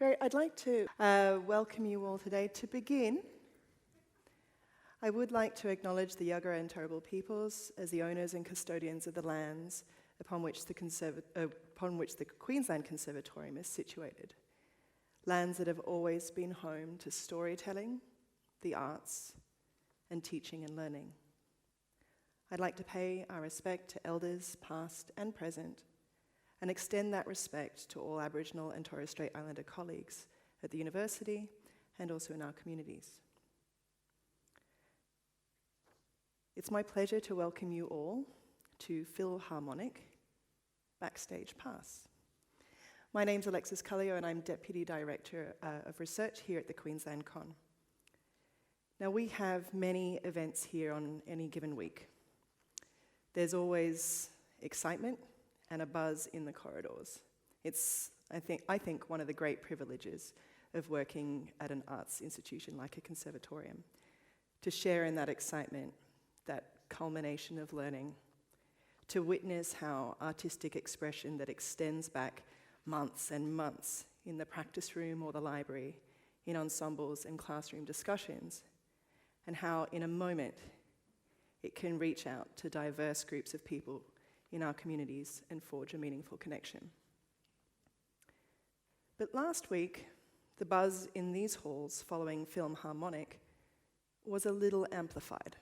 I'd like to welcome you all today. To begin, I would like to acknowledge the Yagara and Turrbal peoples as the owners and custodians of the lands upon which the Queensland Conservatorium is situated. Lands that have always been home to storytelling, the arts, and teaching and learning. I'd like to pay our respect to elders past and present, and extend that respect to all Aboriginal and Torres Strait Islander colleagues at the university and also in our communities. It's my pleasure to welcome you all to Filmharmonic Backstage Pass. My name's Alexis Kallio and I'm Deputy Director of Research here at the Queensland Con. Now we have many events here on any given week. There's always excitement and a buzz in the corridors. It's, I think, one of the great privileges of working at an arts institution like a conservatorium, to share in that excitement, that culmination of learning, to witness how artistic expression that extends back months and months in the practice room or the library, in ensembles and classroom discussions, and how in a moment it can reach out to diverse groups of people in our communities and forge a meaningful connection. But last week, the buzz in these halls following Filmharmonic was a little amplified.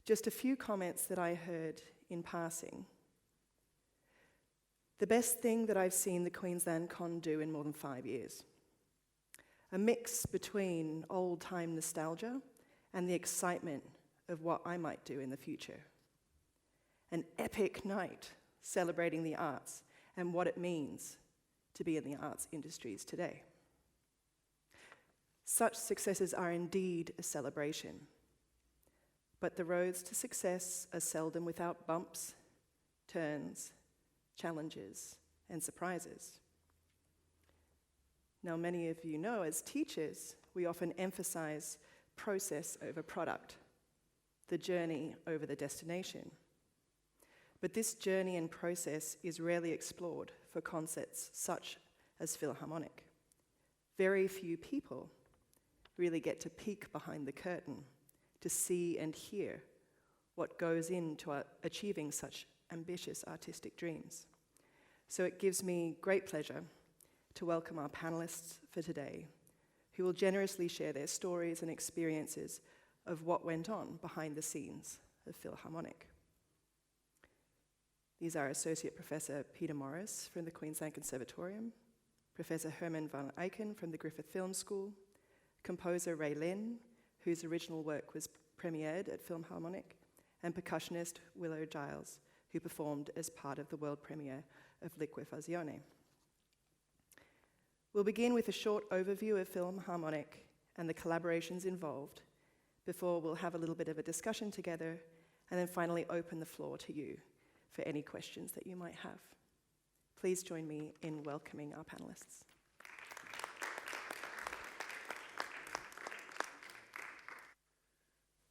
Just a few comments that I heard in passing. The best thing that I've seen the Queensland Con do in more than 5 years. A mix between old-time nostalgia and the excitement of what I might do in the future. An epic night celebrating the arts and what it means to be in the arts industries today. Such successes are indeed a celebration, but the roads to success are seldom without bumps, turns, challenges, and surprises. Now, many of you know, as teachers, we often emphasize process over product, the journey over the destination. But this journey and process is rarely explored for concepts such as Filmharmonic. Very few people really get to peek behind the curtain to see and hear what goes into achieving such ambitious artistic dreams. So it gives me great pleasure to welcome our panelists for today, who will generously share their stories and experiences of what went on behind the scenes of Filmharmonic. These are Associate Professor Peter Morris from the Queensland Conservatorium, Professor Herman van Eyken from the Griffith Film School, composer Ray Lynn, whose original work was premiered at Filmharmonic, and percussionist Willow Giles, who performed as part of the world premiere of Liquefazione. We'll begin with a short overview of Filmharmonic and the collaborations involved, before we'll have a little bit of a discussion together, and then finally open the floor to you for any questions that you might have. Please join me in welcoming our panelists.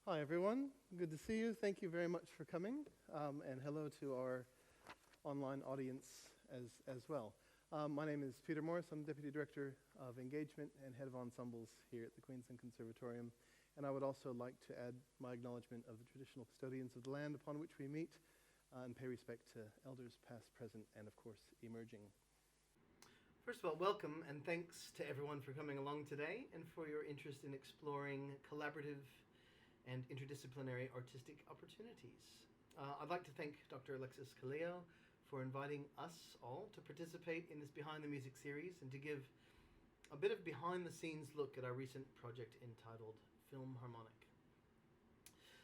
Hi everyone, good to see you. Thank you very much for coming, and hello to our online audience as well. My name is Peter Morris. I'm Deputy Director of Engagement and Head of Ensembles here at the Queensland Conservatorium, and I would also like to add my acknowledgement of the traditional custodians of the land upon which we meet, and pay respect to elders past, present, and of course, emerging. First of all, welcome and thanks to everyone for coming along today and for your interest in exploring collaborative and interdisciplinary artistic opportunities. I'd like to thank Dr. Alexis Kallio for inviting us all to participate in this Behind the Music series and to give a bit of behind-the-scenes look at our recent project entitled Filmharmonic.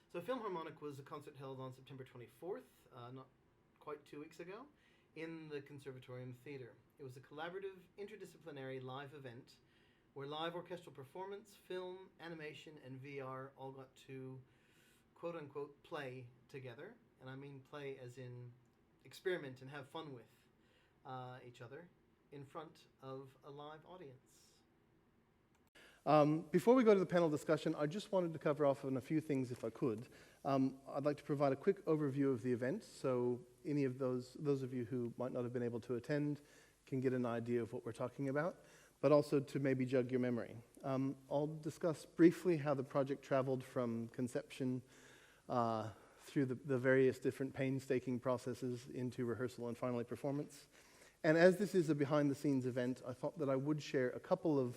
So Filmharmonic was a concert held on September 24th, not quite 2 weeks ago, in the Conservatorium Theatre. It was a collaborative, interdisciplinary live event where live orchestral performance, film, animation, and VR all got to quote-unquote play together. And I mean play as in experiment and have fun with each other in front of a live audience. Before we go to the panel discussion, I just wanted to cover off on a few things if I could. I'd like to provide a quick overview of the event, so any of those of you who might not have been able to attend can get an idea of what we're talking about, but also to maybe jog your memory. I'll discuss briefly how the project traveled from conception through the various different painstaking processes into rehearsal and finally performance. And as this is a behind-the-scenes event, I thought that I would share a couple of,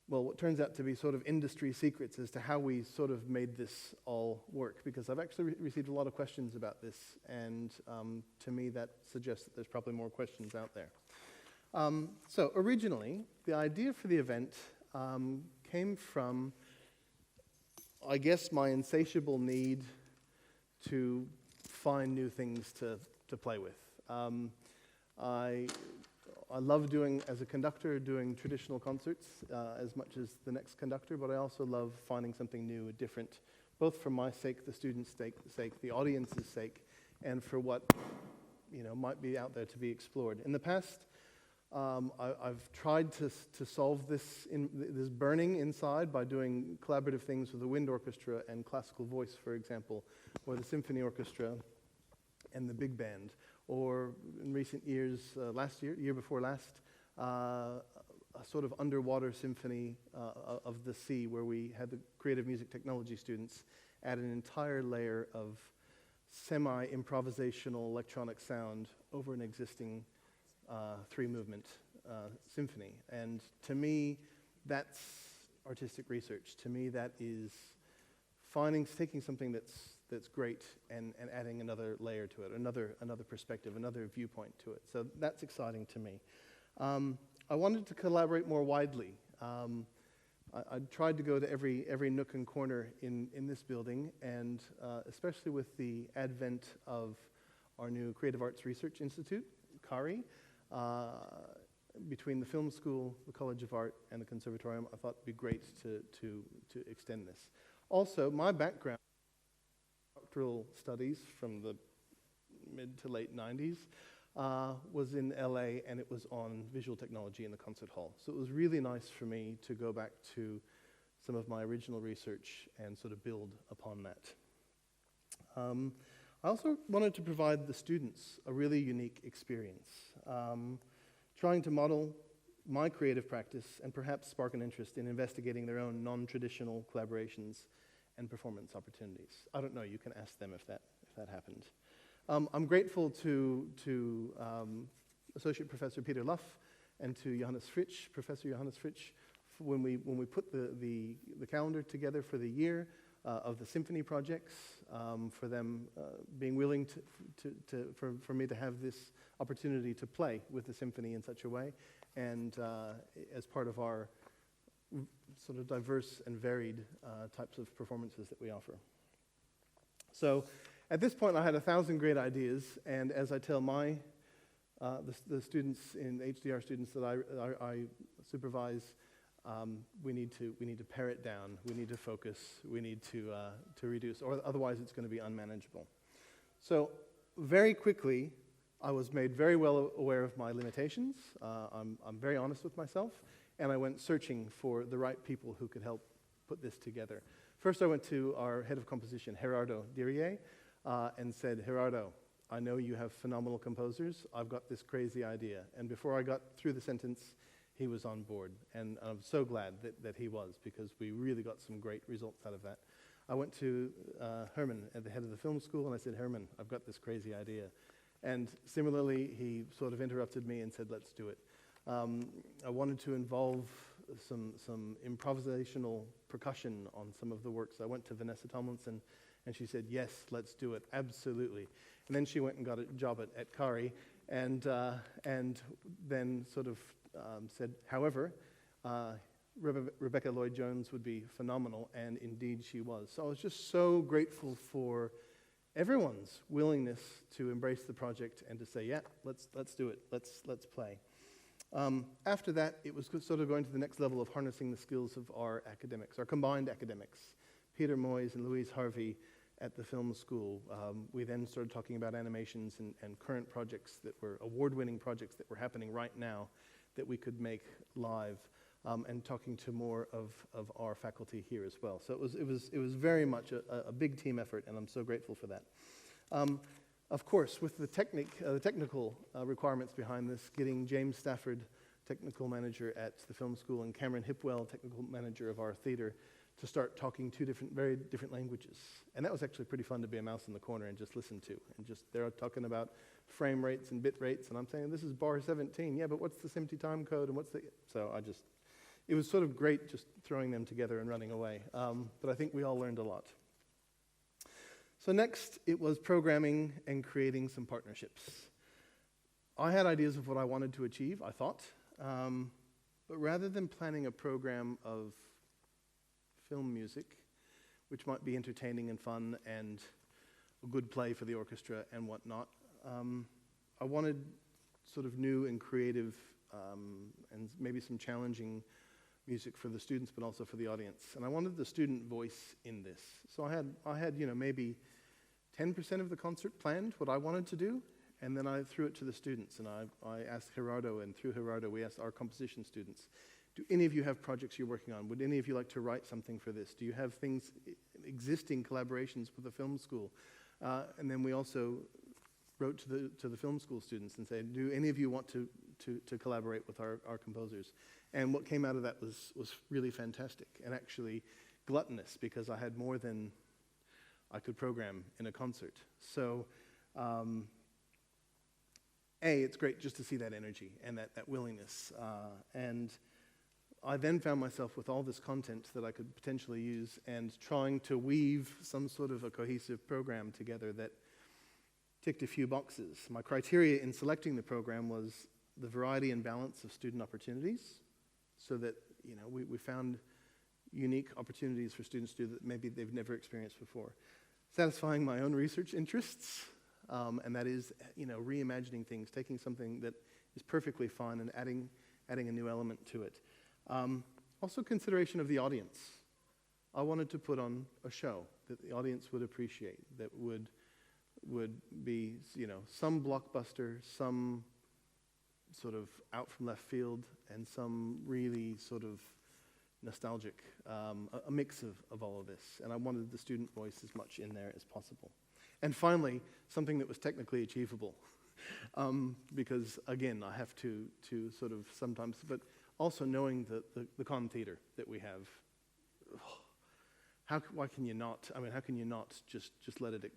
well, what turns out to be sort of industry secrets as to how we sort of made this all work, because I've actually received a lot of questions about this, and to me that suggests that there's probably more questions out there. So originally, the idea for the event came from, I guess, my insatiable need to find new things to play with. I love doing, as a conductor, doing traditional concerts as much as the next conductor, but I also love finding something new, different, both for my sake, the students' sake, the audience's sake, and for what might be out there to be explored. In the past, I've tried to solve this burning inside by doing collaborative things with the wind orchestra and classical voice, for example, or the symphony orchestra and the big band. Or in recent years, year before last, a sort of underwater symphony of the sea, where we had the creative music technology students add an entire layer of semi-improvisational electronic sound over an existing three-movement symphony. And to me, that's artistic research. To me, that is taking something that's great and adding another layer to it, another perspective, another viewpoint to it. So that's exciting to me. I wanted to collaborate more widely. I tried to go to every nook and corner in this building, and especially with the advent of our new Creative Arts Research Institute, CARI, between the Film School, the College of Art, and the Conservatorium, I thought it'd be great to extend this. Also, my background, doctoral studies from the mid to late 90s, was in LA, and it was on visual technology in the concert hall. So it was really nice for me to go back to some of my original research and sort of build upon that. I also wanted to provide the students a really unique experience, trying to model my creative practice and perhaps spark an interest in investigating their own non-traditional collaborations and performance opportunities. I don't know, you can ask them if that happened. I'm grateful to Associate Professor Peter Luff and to Johannes Fritsch, Professor Johannes Fritsch, when we put the calendar together for the year of the symphony projects, for them being willing for me to have this opportunity to play with the symphony in such a way, and as part of our sort of diverse and varied types of performances that we offer. So at this point I had 1,000 great ideas, and as I tell the students in HDR students that I supervise, we need to pare it down, we need to focus, we need to reduce, or otherwise it's going to be unmanageable. So very quickly I was made very well aware of my limitations. I'm very honest with myself, and I went searching for the right people who could help put this together. First I went to our head of composition, Gerardo Dirier, and said, Gerardo, I know you have phenomenal composers, I've got this crazy idea. And before I got through the sentence, he was on board, and I'm so glad that he was, because we really got some great results out of that. I went to Herman at the head of the film school, and I said, Herman, I've got this crazy idea. And similarly, he sort of interrupted me and said, let's do it. I wanted to involve some improvisational percussion on some of the works. I went to Vanessa Tomlinson, and she said, yes, let's do it, absolutely. And then she went and got a job at CARI, and then sort of said, however, Rebecca Lloyd-Jones would be phenomenal, and indeed she was. So I was just so grateful for everyone's willingness to embrace the project and to say, yeah, let's do it, let's play. After that, it was sort of going to the next level of harnessing the skills of our academics, our combined academics, Peter Moyes and Louise Harvey at the film school. We then started talking about animations and current projects that were award-winning projects that were happening right now that we could make live, and talking to more of our faculty here as well. So it was very much a big team effort, and I'm so grateful for that. Of course, with the technical requirements behind this, getting James Stafford, technical manager at the film school, and Cameron Hipwell, technical manager of our theater, to start talking two very different languages. And that was actually pretty fun to be a mouse in the corner and just listen to. And just they're talking about frame rates and bit rates, and I'm saying, this is bar 17. Yeah, but what's the SMPTE time code, and what's the... So it was sort of great just throwing them together and running away. But I think we all learned a lot. So next, it was programming and creating some partnerships. I had ideas of what I wanted to achieve, I thought. But rather than planning a program of film music, which might be entertaining and fun and a good play for the orchestra and whatnot, I wanted sort of new and creative and maybe some challenging music for the students, but also for the audience. And I wanted the student voice in this. So I had maybe 10% of the concert planned, what I wanted to do, and then I threw it to the students. And I asked Gerardo, and through Gerardo, we asked our composition students, do any of you have projects you're working on? Would any of you like to write something for this? Do you have existing collaborations with the film school? And then we also wrote to the film school students and said, do any of you want to collaborate with our composers? And what came out of that was really fantastic and actually gluttonous, because I had more than I could program in a concert. So, it's great just to see that energy and that willingness. And I then found myself with all this content that I could potentially use and trying to weave some sort of a cohesive program together that ticked a few boxes. My criteria in selecting the program was the variety and balance of student opportunities, so that we found unique opportunities for students to do that maybe they've never experienced before. Satisfying my own research interests, and that is, reimagining things, taking something that is perfectly fine and adding a new element to it. Also consideration of the audience. I wanted to put on a show that the audience would appreciate, that would be, some blockbuster, some sort of out from left field, and some really sort of nostalgic, a mix of all of this. And I wanted the student voice as much in there as possible. And finally, something that was technically achievable. Because again, I have to sort of sometimes, but also knowing the con theater that we have, why can you not? I mean, how can you not just let it,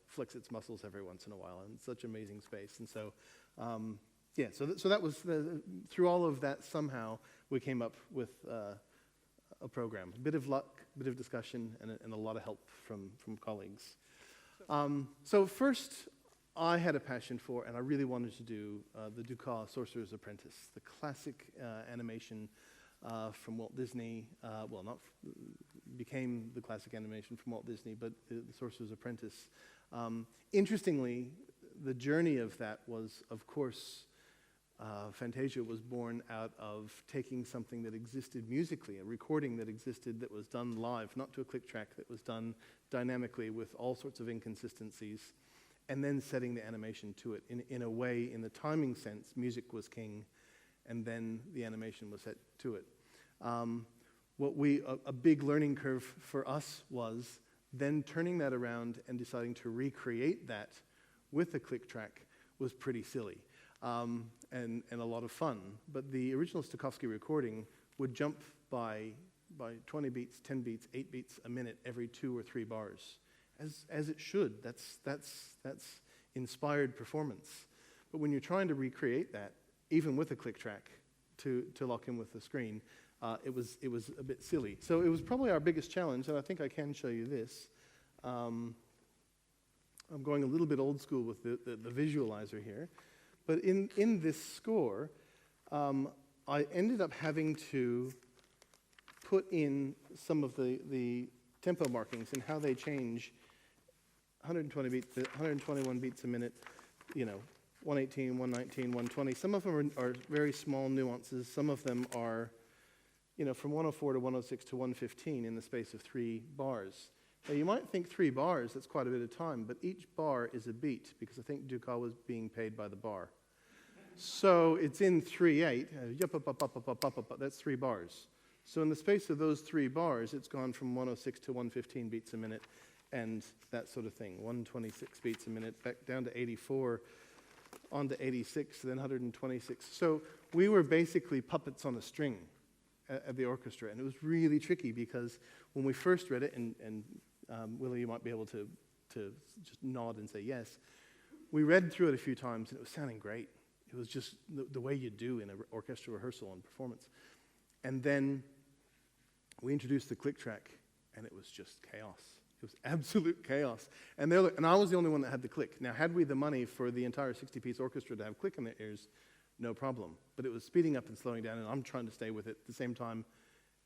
flex its muscles every once in a while? And it's such amazing space. And so, so that was through all of that. Somehow we came up with a program. A bit of luck, a bit of discussion, and a lot of help from colleagues. So first, I had a passion for, and I really wanted to do the Dukas Sorcerer's Apprentice, the classic animation from Walt Disney. Became the classic animation from Walt Disney, but the Sorcerer's Apprentice. Interestingly, the journey of that was, of course, Fantasia was born out of taking something that existed musically, a recording that existed that was done live, not to a click track, that was done dynamically with all sorts of inconsistencies, and then setting the animation to it. In a way, in the timing sense, music was king, and then the animation was set to it. A big learning curve for us was then turning that around and deciding to recreate that with a click track was pretty silly. And a lot of fun. But the original Stokowski recording would jump by 20 beats, 10 beats, 8 beats a minute every 2 or 3 bars, as it should. That's inspired performance. But when you're trying to recreate that, even with a click track to lock in with the screen, it was a bit silly. So it was probably our biggest challenge, and I think I can show you this. I'm going a little bit old school with the visualizer here. But in this score, I ended up having to put in some of the tempo markings and how they change. 120 beats, 121 beats a minute, 118, 119, 120. Some of them are very small nuances. Some of them are, from 104 to 106 to 115 in the space of 3 bars. Now, you might think 3 bars, that's quite a bit of time, but each bar is a beat, because I think Dukas was being paid by the bar. So it's in 3/8, that's 3 bars. So in the space of those 3 bars, it's gone from 106 to 115 beats a minute, and that sort of thing. 126 beats a minute, back down to 84, on to 86, then 126. So we were basically puppets on a string at the orchestra, and it was really tricky because when we first read it, and Willie, you might be able to just nod and say yes, we read through it a few times, and it was sounding great. It was just the way you do in an orchestral rehearsal and performance. And then we introduced the click track, and it was just chaos. It was absolute chaos. And I was the only one that had the click. Now, had we the money for the entire 60-piece orchestra to have click in their ears, no problem. But it was speeding up and slowing down, and I'm trying to stay with it at the same time,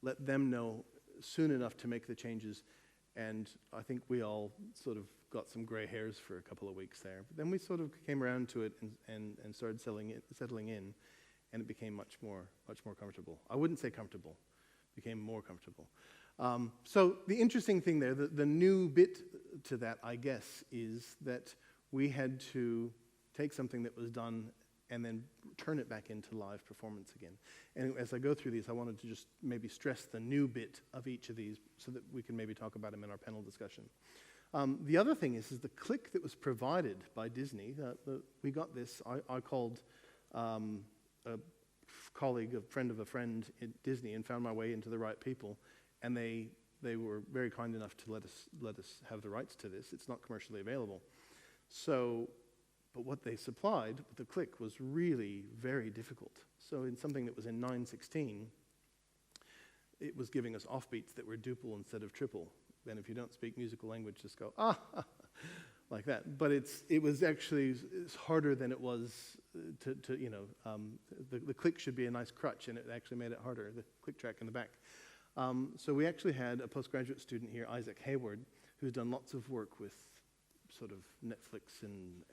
let them know soon enough to make the changes. And I think we all sort of got some gray hairs for a couple of weeks there. But then we sort of came around to it and started settling in, and it became much more comfortable. I wouldn't say comfortable, became more comfortable. So the interesting thing there, the new bit to that, I guess, is that we had to take something that was done and then turn it back into live performance again. And as I go through these, I wanted to just maybe stress the new bit of each of these so that we can maybe talk about them in our panel discussion. The other thing is the click that was provided by Disney. We got this. I called a colleague, a friend of a friend at Disney, and found my way into the right people. And they were very kind enough to let us have the rights to this. It's not commercially available. So, but what they supplied with the click was really very difficult. So in something that was in 9/16, it was giving us offbeats that were duple instead of triple. Then if you don't speak musical language, just go, like that. But it was actually harder than it was the click should be a nice crutch, and it actually made it harder, the click track in the back. So we actually had a postgraduate student here, Isaac Hayward, who's done lots of work with sort of Netflix and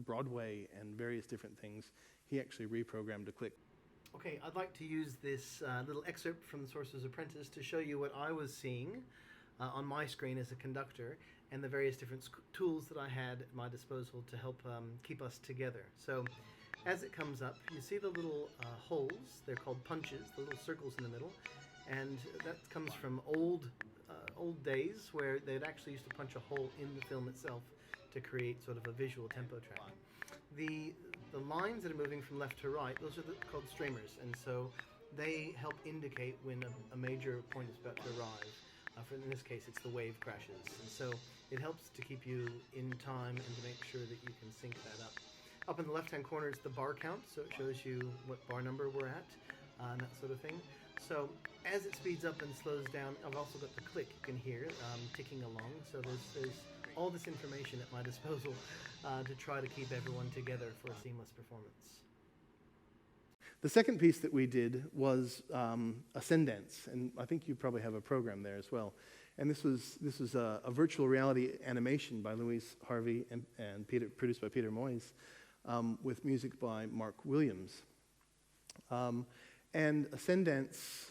Broadway and various different things. He actually reprogrammed a click. Okay, I'd like to use this little excerpt from The Sorcerer's Apprentice to show you what I was seeing on my screen as a conductor and the various different tools that I had at my disposal to help keep us together. So as it comes up, you see the little holes. They're called punches, the little circles in the middle. And that comes from old days where they'd actually used to punch a hole in the film itself to create sort of a visual tempo track. The lines that are moving from left to right, those are called streamers, and so they help indicate when a major point is about to arrive. In this case, it's the wave crashes, and so it helps to keep you in time and to make sure that you can sync that up. Up in the left-hand corner is the bar count, so it shows you what bar number we're at, and that sort of thing. So as it speeds up and slows down, I've also got the click you can hear ticking along. So there's all this information at my disposal to try to keep everyone together for a seamless performance. The second piece that we did was Ascendance, and I think you probably have a program there as well. And this was a virtual reality animation by Louise Harvey and produced by Peter Moyes, with music by Mark Williams. And Ascendance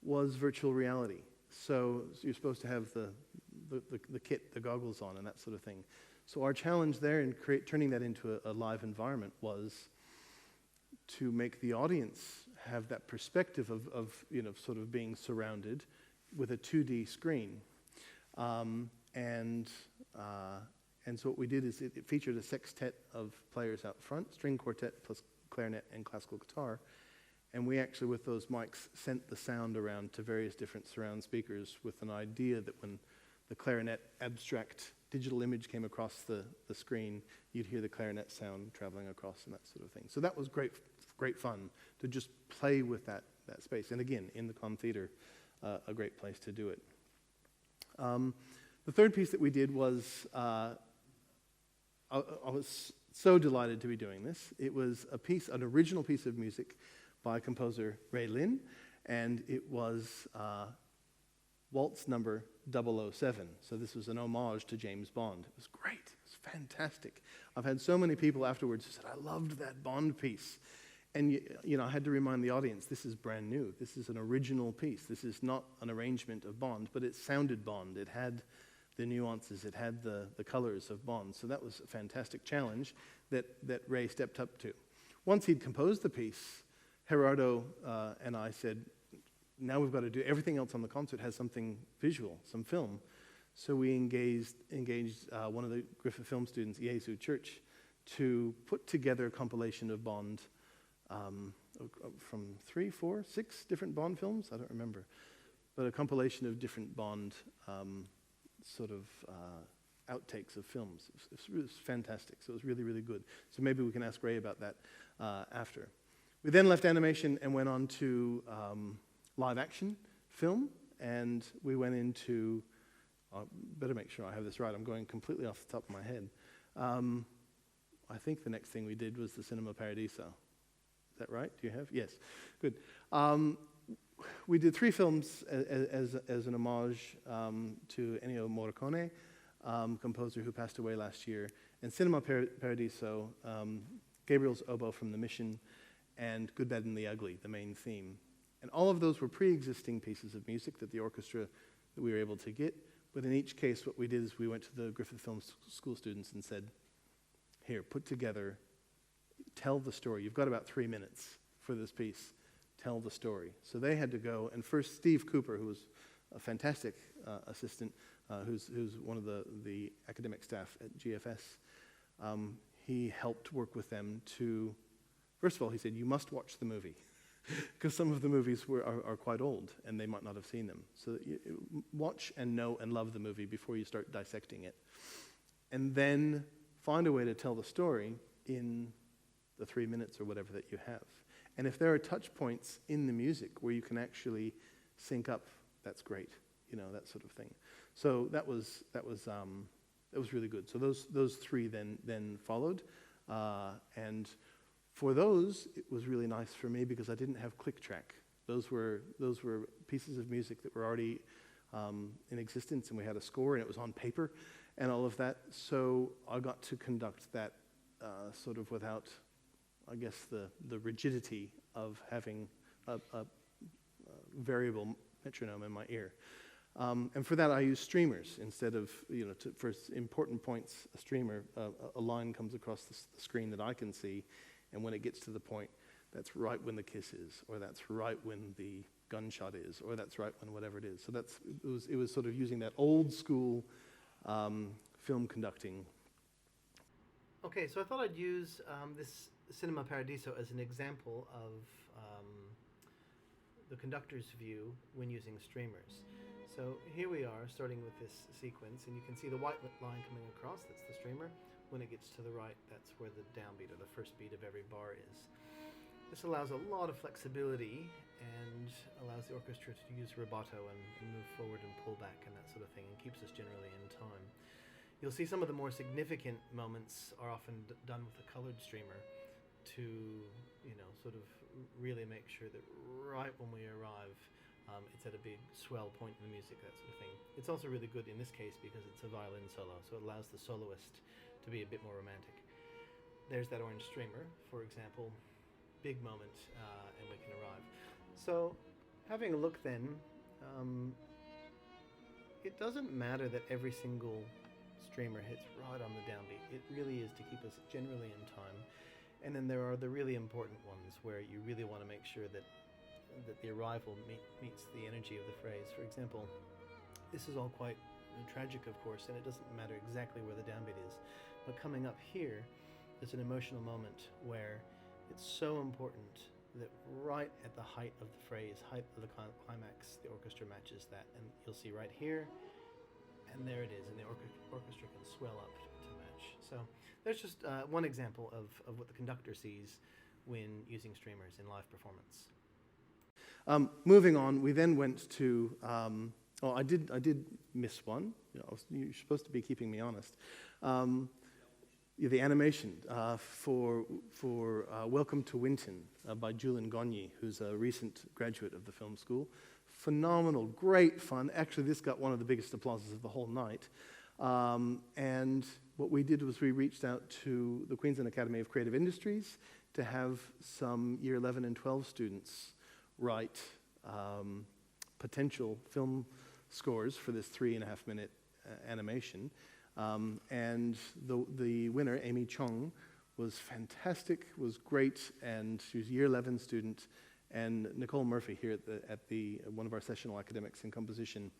was virtual reality. So you're supposed to have the kit, the goggles on, and that sort of thing. So our challenge there in turning that into a live environment was to make the audience have that perspective of sort of being surrounded with a 2D screen. And so what we did is it featured a sextet of players out front, string quartet plus clarinet and classical guitar. And we actually, with those mics, sent the sound around to various different surround speakers with an idea that when the clarinet abstract digital image came across the screen, you'd hear the clarinet sound traveling across and that sort of thing. So that was great fun to just play with that space. And again, in the Com Theater, a great place to do it. The third piece that we did was, I was so delighted to be doing this. It was an original piece of music by composer Ray Lin, and it was Waltz Number 007. So this was an homage to James Bond. It was great. It was fantastic. I've had so many people afterwards who said, I loved that Bond piece. And I had to remind the audience, this is brand new. This is an original piece. This is not an arrangement of Bond, but it sounded Bond. It had the nuances. It had the colors of Bond. So that was a fantastic challenge that Ray stepped up to. Once he'd composed the piece, Gerardo and I said, now we've got to do everything else on the concert has something visual, some film. So we engaged one of the Griffith Film students, Yesu Church, to put together a compilation of Bond from 3, 4, 6 different Bond films. I don't remember, but a compilation of different Bond outtakes of films. It was fantastic. So it was really, really good. So maybe we can ask Ray about that after. We then left animation and went on to live action film, and we went into, better make sure I have this right, I'm going completely off the top of my head. I think the next thing we did was the Cinema Paradiso. Is that right? Do you have? Yes. Good. We did 3 films as an homage to Ennio Morricone, composer who passed away last year, and Cinema Paradiso, Gabriel's Oboe from The Mission, and Good, Bad, and the Ugly, the main theme. And all of those were pre-existing pieces of music that the orchestra that we were able to get, but in each case what we did is we went to the Griffith Film School students and said, here, put together, tell the story. You've got about 3 minutes for this piece. Tell the story. So they had to go, and first Steve Cooper, who was a fantastic assistant, who's one of the academic staff at GFS, he helped work with them to, first of all, he said, you must watch the movie, because some of the movies are quite old, and they might not have seen them. So watch and know and love the movie before you start dissecting it. And then find a way to tell the story in the 3 minutes or whatever that you have. And if there are touch points in the music where you can actually sync up, that's great, that sort of thing. So that was really good. So those 3 then followed, and for those it was really nice for me because I didn't have click track. Those were pieces of music that were already in existence, and we had a score, and it was on paper, and all of that. So I got to conduct that sort of without, I guess, the rigidity of having a variable metronome in my ear. And for that, I use streamers instead of, for important points, a streamer, a line comes across the screen that I can see, and when it gets to the point, that's right when the kiss is, or that's right when the gunshot is, or that's right when whatever it is. So it was sort of using that old school film conducting. Okay, so I thought I'd use this Cinema Paradiso as an example of the conductor's view when using streamers. So here we are, starting with this sequence, and you can see the white line coming across, that's the streamer. When it gets to the right, that's where the downbeat, or the first beat of every bar is. This allows a lot of flexibility and allows the orchestra to use rubato and move forward and pull back and that sort of thing, and keeps us generally in time. You'll see some of the more significant moments are often done with a colored streamer to, sort of really make sure that right when we arrive, it's at a big swell point in the music, that sort of thing. It's also really good in this case because it's a violin solo, so it allows the soloist to be a bit more romantic. There's that orange streamer, for example, big moment, and we can arrive. So, having a look then, it doesn't matter that every single streamer hits right on the downbeat. It really is to keep us generally in time. And then there are the really important ones where you really want to make sure that the arrival meets the energy of the phrase. For example, this is all quite tragic, of course, and it doesn't matter exactly where the downbeat is. But coming up here, there's an emotional moment where it's so important that right at the height of the phrase, height of the climax, the orchestra matches that. And you'll see right here, and there it is, and the orchestra can swell up to match. So there's just one example of what the conductor sees when using streamers in live performance. Moving on, we then went to, I did miss one. You're supposed to be keeping me honest. The animation for Welcome to Winton by Julian Gagné, who's a recent graduate of the film school. Phenomenal, great fun. Actually, this got one of the biggest applauses of the whole night. And what we did was we reached out to the Queensland Academy of Creative Industries to have some year 11 and 12 students write potential film scores for this 3.5-minute animation. And the winner, Amy Chong, was fantastic, was great, and she was a year 11 student. And Nicole Murphy here at one of our sessional academics in composition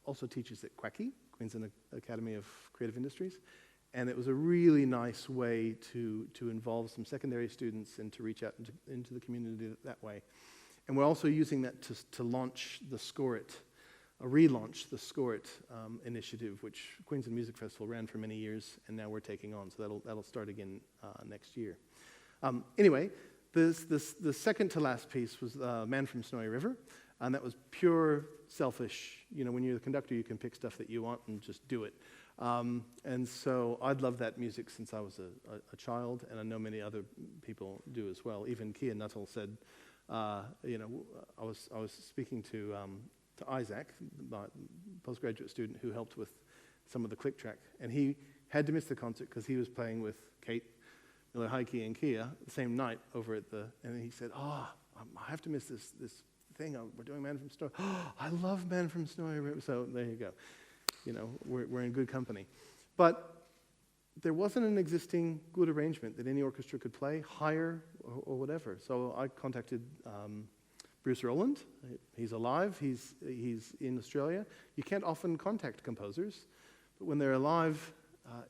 also teaches at QACI, Queensland Academy of Creative Industries. And it was a really nice way to involve some secondary students and to reach out into the community that way. And we're also using that to launch the relaunch the Score It initiative, which Queensland Music Festival ran for many years, and now we're taking on. So that'll start again next year. Anyway, the second to last piece was Man from Snowy River, and that was pure selfish. You know, when you're the conductor, you can pick stuff that you want and just do it. And so I'd loved that music since I was a child, and I know many other people do as well. Even Kia Nuttall said, you know, I was speaking to Isaac, my postgraduate student who helped with some of the click track, and he had to miss the concert because he was playing with Kate Miller-Heike and Kia the same night over at and he said, I have to miss this thing. We're doing Man from Snowy. I love Man from Snowy River. So there you go. You know, we're in good company. But there wasn't an existing good arrangement that any orchestra could play, hire, or whatever. So I contacted Bruce Rowland. He's alive. He's in Australia. You can't often contact composers, but when they're alive,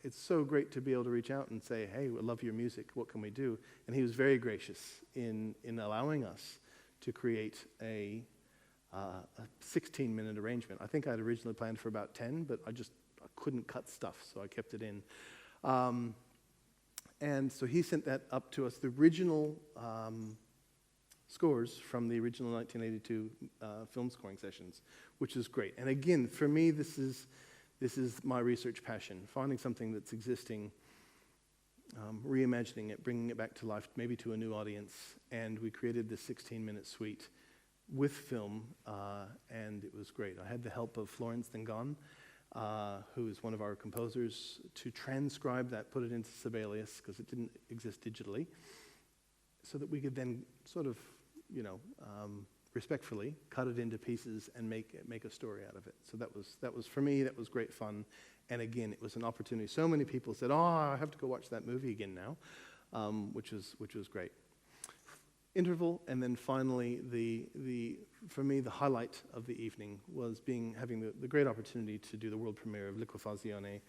it's so great to be able to reach out and say, hey, we love your music. What can we do? And he was very gracious in allowing us to create a 16-minute arrangement. I think I had originally planned for about 10, but I couldn't cut stuff, so I kept it in. And so he sent that up to us, the original scores from the original 1982 film scoring sessions, which is great. And again, for me, this is my research passion, finding something that's existing, reimagining it, bringing it back to life, maybe to a new audience. And we created this 16-minute suite with film, and it was great. I had the help of Florence Thengon, who is one of our composers, to transcribe that, put it into Sibelius, because it didn't exist digitally, so that we could then sort of, you know, respectfully cut it into pieces and make a story out of it. So that was for me, that was great fun. And again, it was an opportunity. So many people said, I have to go watch that movie again now, which was great. Interval, and then finally, for me, the highlight of the evening was having the great opportunity to do the world premiere of Liquefazione,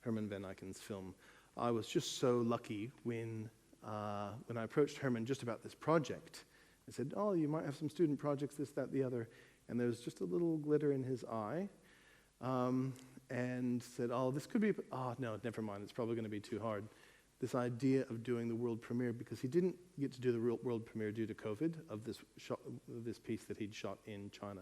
Herman van Eyken's film. I was just so lucky when I approached Herman just about this project. I said, you might have some student projects, this, that, the other. And there was just a little glitter in his eye. And said, this could be, no, never mind, it's probably going to be too hard. This idea of doing the world premiere, because he didn't get to do the world premiere due to COVID, of this piece that he'd shot in China,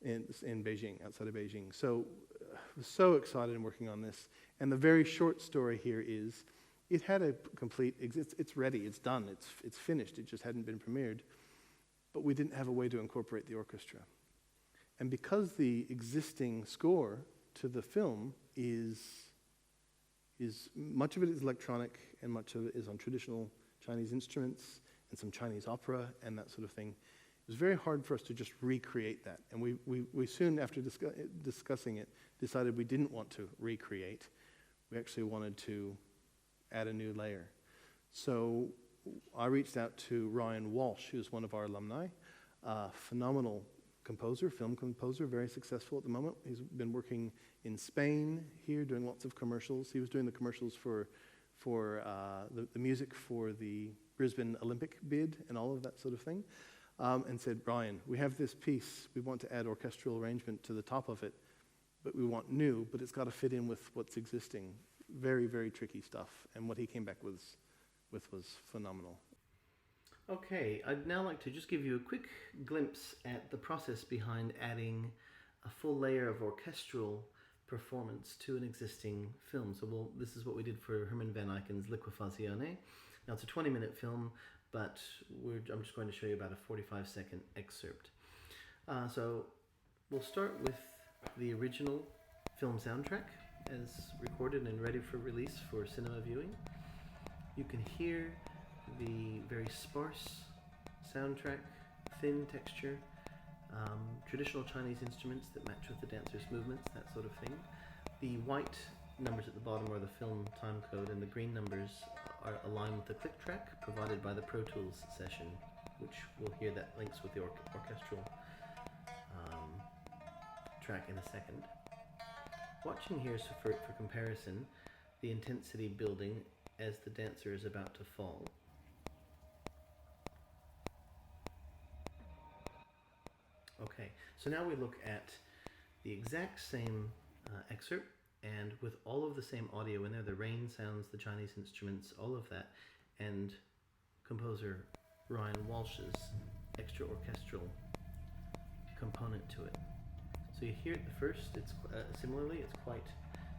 in Beijing, outside of Beijing. So I was so excited in working on this. And the very short story here is, it had a complete, it's ready, it's done, it's finished, it just hadn't been premiered. But we didn't have a way to incorporate the orchestra. And because the existing score to the film is much of it is electronic and much of it is on traditional Chinese instruments and some Chinese opera and that sort of thing, it was very hard for us to just recreate that. And we soon, after discussing it, decided we didn't want to recreate. We actually wanted to add a new layer. So I reached out to Ryan Walsh, who's one of our alumni, phenomenal composer, film composer, very successful at the moment. He's been working in Spain here, doing lots of commercials. He was doing the commercials for the music for the Brisbane Olympic bid and all of that sort of thing, and said, Ryan, we have this piece. We want to add orchestral arrangement to the top of it, but we want new, but it's got to fit in with what's existing. Very, very tricky stuff. And what he came back with was phenomenal. Okay, I'd now like to just give you a quick glimpse at the process behind adding a full layer of orchestral performance to an existing film. So this is what we did for Herman van Eyken's Liquefazione. Now it's a 20-minute film, but I'm just going to show you about a 45-second excerpt. So we'll start with the original film soundtrack as recorded and ready for release for cinema viewing. You can hear the very sparse soundtrack, thin texture, traditional Chinese instruments that match with the dancers' movements, that sort of thing. The white numbers at the bottom are the film time code, and the green numbers are aligned with the click track provided by the Pro Tools session, which we'll hear that links with the orchestral track in a second. Watching here, so for comparison, the intensity building as the dancer is about to fall. Okay, so now we look at the exact same excerpt, and with all of the same audio in there, the rain sounds, the Chinese instruments, all of that, and composer Ryan Walsh's extra orchestral component to it. So you hear it first, it's similarly, it's quite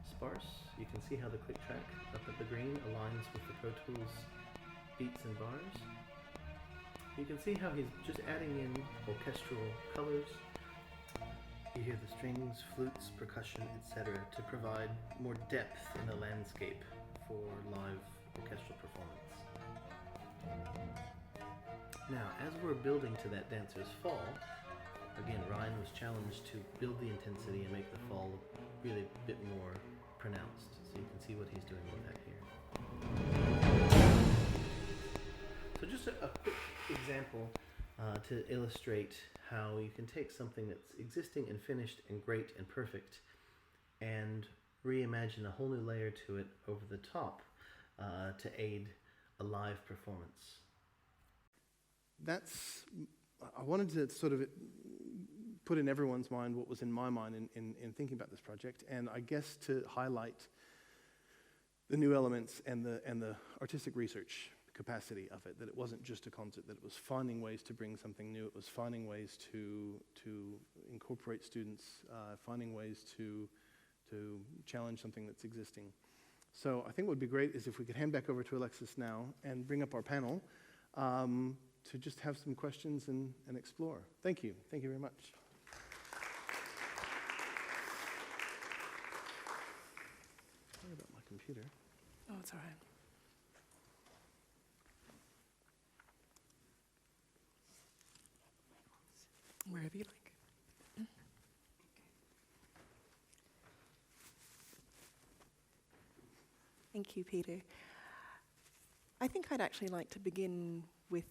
sparse. You can see how the click track up at the green aligns with the Pro Tools beats and bars. You can see how he's just adding in orchestral colors. You hear the strings, flutes, percussion, etc. to provide more depth in the landscape for live orchestral performance. Now, as we're building to that dancer's fall, again, Ryan was challenged to build the intensity and make the fall really a bit more pronounced. So you can see what he's doing with that here. So just a quick example to illustrate how you can take something that's existing and finished and great and perfect and reimagine a whole new layer to it over the top to aid a live performance. I wanted to sort of put in everyone's mind what was in my mind in thinking about this project, and I guess to highlight the new elements and the artistic research capacity of it, that it wasn't just a concert, that it was finding ways to bring something new, it was finding ways to incorporate students, finding ways to challenge something that's existing. So I think what would be great is if we could hand back over to Alexis now and bring up our panel to just have some questions and explore. Thank you. Thank you very much. Sorry about my computer. Oh, it's all right. Wherever you like. Thank you, Peter. I think I'd actually like to begin with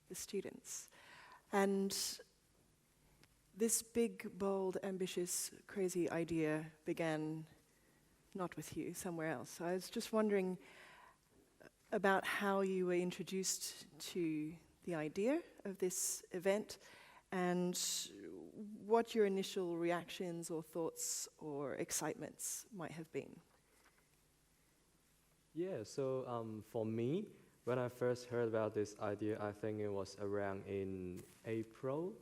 the students. And this big, bold, ambitious, crazy idea began not with you, somewhere else. So I was just wondering about how you were introduced to the idea of this event and what your initial reactions or thoughts or excitements might have been. Yeah, so for me, when I first heard about this idea, I think it was around in April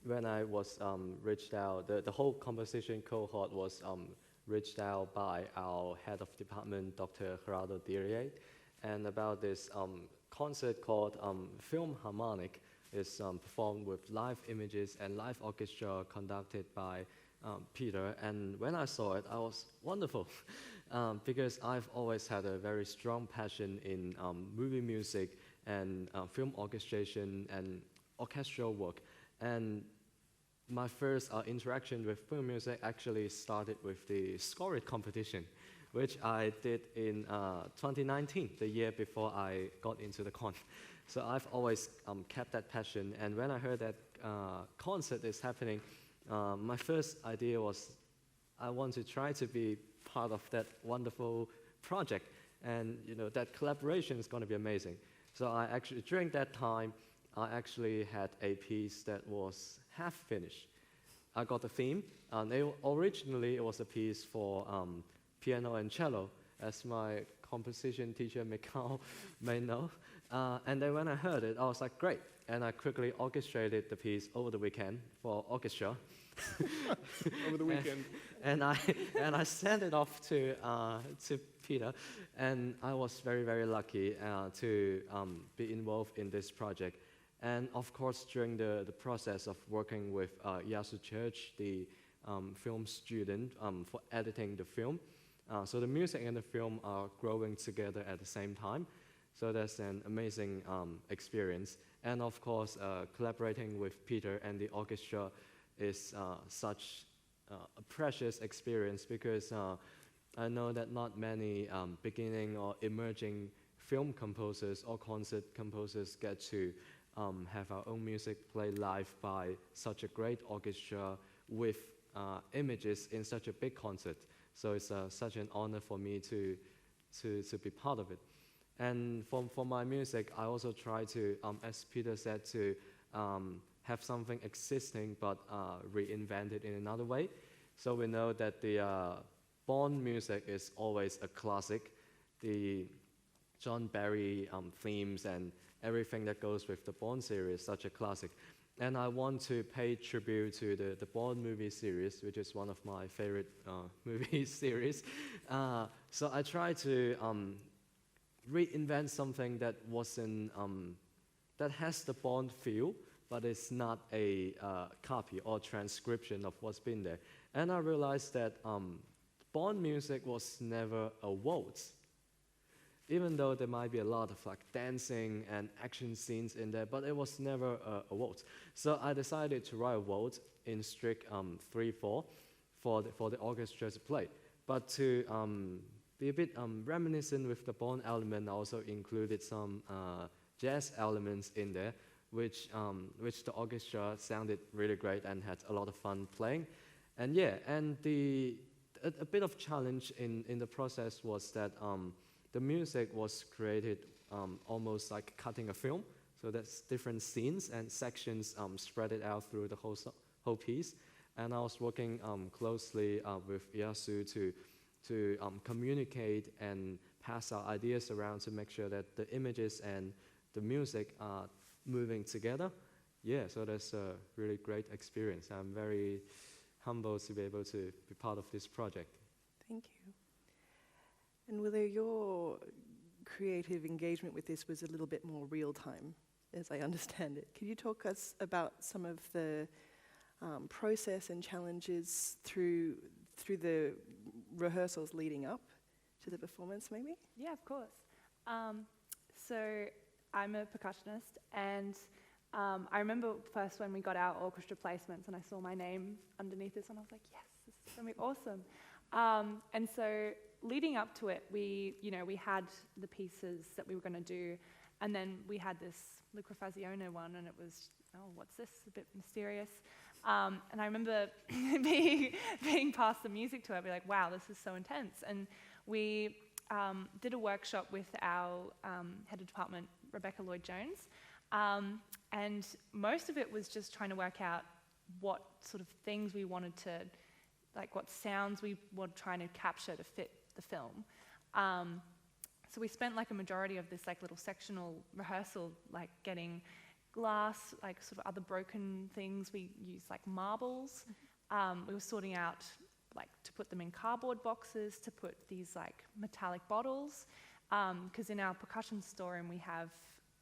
when I was reached out. The whole composition cohort was reached out by our head of department, Dr. Gerardo Dirier, and about this concert called Filmharmonic. Is performed with live images and live orchestra conducted by Peter. And when I saw it, I was wonderful because I've always had a very strong passion in movie music and film orchestration and orchestral work. And my first interaction with film music actually started with the Score competition, which I did in 2019, the year before I got into the con. So I've always kept that passion, and when I heard that concert is happening, my first idea was I want to try to be part of that wonderful project, and that collaboration is going to be amazing. So I actually, during that time, I actually had a piece that was half finished. I got the theme, and originally it was a piece for piano and cello, as my composition teacher Mikhail may know. And then when I heard it, I was like, great. And I quickly orchestrated the piece over the weekend for orchestra. Over the weekend. And I sent it off to Peter. And I was very, very lucky to be involved in this project. And of course, during the process of working with Yasu Church, the film student, for editing the film, so the music and the film are growing together at the same time. So that's an amazing experience. And of course, collaborating with Peter and the orchestra is such a precious experience because I know that not many beginning or emerging film composers or concert composers get to have our own music played live by such a great orchestra with images in such a big concert. So it's such an honor for me to be part of it. And for my music, I also try to, as Peter said, to have something existing but reinvent it in another way. So we know that the Bond music is always a classic. The John Barry themes and everything that goes with the Bond series, such a classic. And I want to pay tribute to the Bond movie series, which is one of my favorite movie series. So I try to reinvent something that wasn't, that has the Bond feel, but it's not a copy or transcription of what's been there. And I realized that Bond music was never a waltz. Even though there might be a lot of like dancing and action scenes in there, but it was never a waltz. So I decided to write a waltz in strict 3/4 for the orchestra to play. But to be a bit reminiscent with the Bond element, I also included some jazz elements in there, which the orchestra sounded really great and had a lot of fun playing. And yeah, and a bit of challenge in the process was that the music was created almost like cutting a film. So that's different scenes and sections spread it out through the whole piece. And I was working closely with Yasu to communicate and pass our ideas around to make sure that the images and the music are moving together. Yeah, so that's a really great experience. I'm very humbled to be able to be part of this project. Thank you. And Willow, your creative engagement with this was a little bit more real-time, as I understand it. Could you talk us about some of the process and challenges through the rehearsals leading up to the performance, maybe? Yeah, of course. So I'm a percussionist, and I remember first when we got our orchestra placements and I saw my name underneath this, and I was like, yes, this is going to be awesome. And so leading up to it, we had the pieces that we were going to do, and then we had this Liquefazione one, and it was, oh, what's this? A bit mysterious. And I remember being passed the music to it, be like, wow, this is so intense. And we did a workshop with our head of department, Rebecca Lloyd-Jones, and most of it was just trying to work out what sort of things we wanted to, like what sounds we were trying to capture to fit the film. So we spent like a majority of this like little sectional rehearsal, like getting glass, like sort of other broken things. We used like marbles. We were sorting out like to put them in cardboard boxes, to put these like metallic bottles, because in our percussion storeroom we have